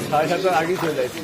সাড়ে আগেই চলে যাচ্ছি।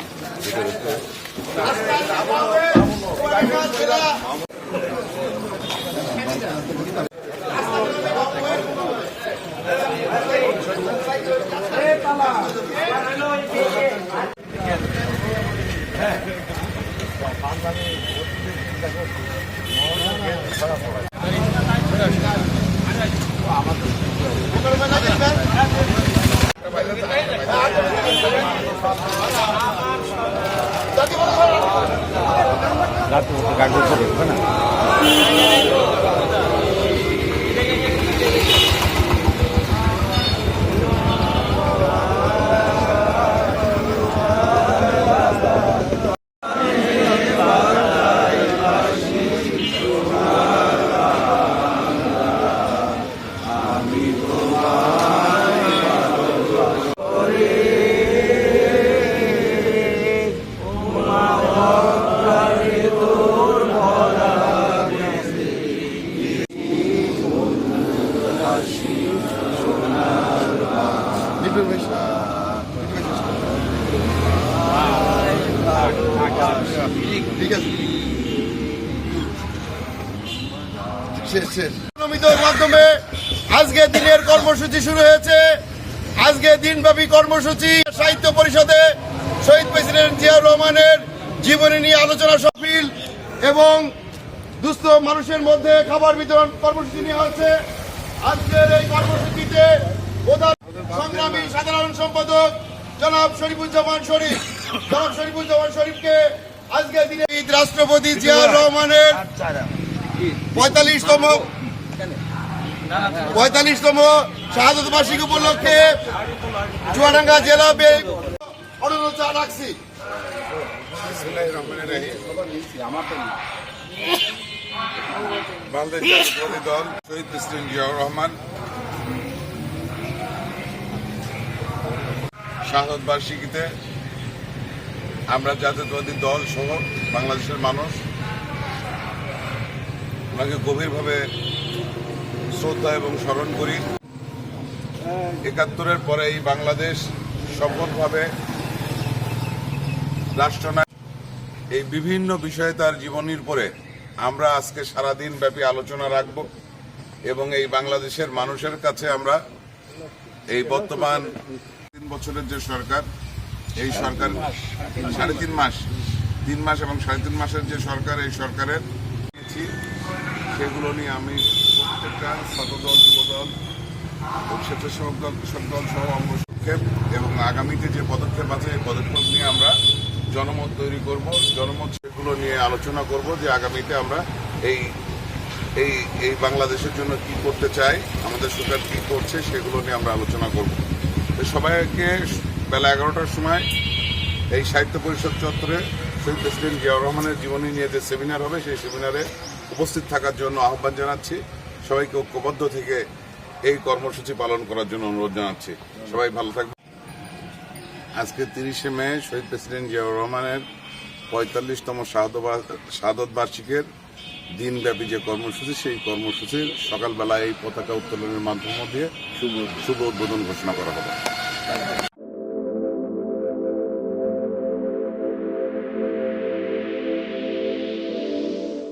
ঠিক আছে, মাধ্যমে আজকে দিনের কর্মসূচি শুরু হয়েছে। আজকে দিনব্যাপী কর্মসূচি সাহিত্য পরিষদে শহীদ প্রেসিডেন্ট জিয়াউর রহমানের জীবনী নিয়ে আলোচনা সফল এবং দুস্থ মানুষের মধ্যে খাবার বিতরণ কর্মসূচি নেওয়া হয়েছে। আজকের এই কর্মসূচিতে প্রধান সংগ্রামী সাধারণ সম্পাদক জনাব শরীফুজ্জামান শরীফকে আজকে দিনে রাষ্ট্রপতি জিয়াউর রহমানের 45তম শাহাদত বার্ষিকী উপলক্ষে চুয়াডাঙ্গা জেলা অনুরোধ রাখছি। বাংলাদেশ জাতীয়তাবাদী দল শহীদ প্রেসিডেন্ট জিয়াউর রহমান শাহাদত বার্ষিকীতে আমরা জাতীয়তাবাদী দল সহ বাংলাদেশের মানুষ ওনাকে গভীরভাবে শ্রদ্ধা এবং স্মরণ করি। ৭১-এর পরে এই বাংলাদেশ সফলভাবে রাষ্ট্রনায়ক এই বিভিন্ন বিষয়ে তার জীবনীর পরে আমরা আজকে সারাদিন ব্যাপী আলোচনা রাখব এবং এই বাংলাদেশের মানুষের কাছে আমরা এই বর্তমান ৩ বছরের যে সরকার, এই সরকার ৩.৫ মাস ৩ মাস এবং ৩.৫ মাসের যে সরকার, এই সরকারের সেগুলো নিয়ে আমি প্রত্যেকটা ছাত্রদল, যুবদল, স্বেচ্ছাসেবক দল, কৃষক দল সহ অঙ্গসংক্ষেপ এবং আগামীতে যে পদক্ষেপ আছে এই পদক্ষেপ নিয়ে আমরা জনমত তৈরি করব। জনমত সেগুলো নিয়ে আলোচনা করব যে আগামীতে আমরা এই এই এই বাংলাদেশের জন্য কি করতে চাই, আমাদের সরকার কি করছে সেগুলো নিয়ে আমরা আলোচনা করব। সবাইকে বেলা 11টার সময় এই সাহিত্য পরিষদ চত্বরে শহীদ প্রেসিডেন্ট জিয়াউর রহমানের জীবনী নিয়ে যে সেমিনার হবে সেই সেমিনারে উপস্থিত থাকার জন্য আহ্বান জানাচ্ছি। সবাইকে ঐক্যবদ্ধ থেকে এই কর্মসূচি পালন করার জন্য অনুরোধ জানাচ্ছি। সবাই ভালো থাকবে। আজকে 30শে মে শহীদ প্রেসিডেন্ট জিয়াউর রহমানের 45তম শাহাদত বার্ষিকীর দিনব্যাপী যে কর্মসূচি, সেই কর্মসূচির সকালবেলা এই পতাকা উত্তোলনের মাধ্যম দিয়ে শুভ উদ্বোধন ঘোষণা করা হবে।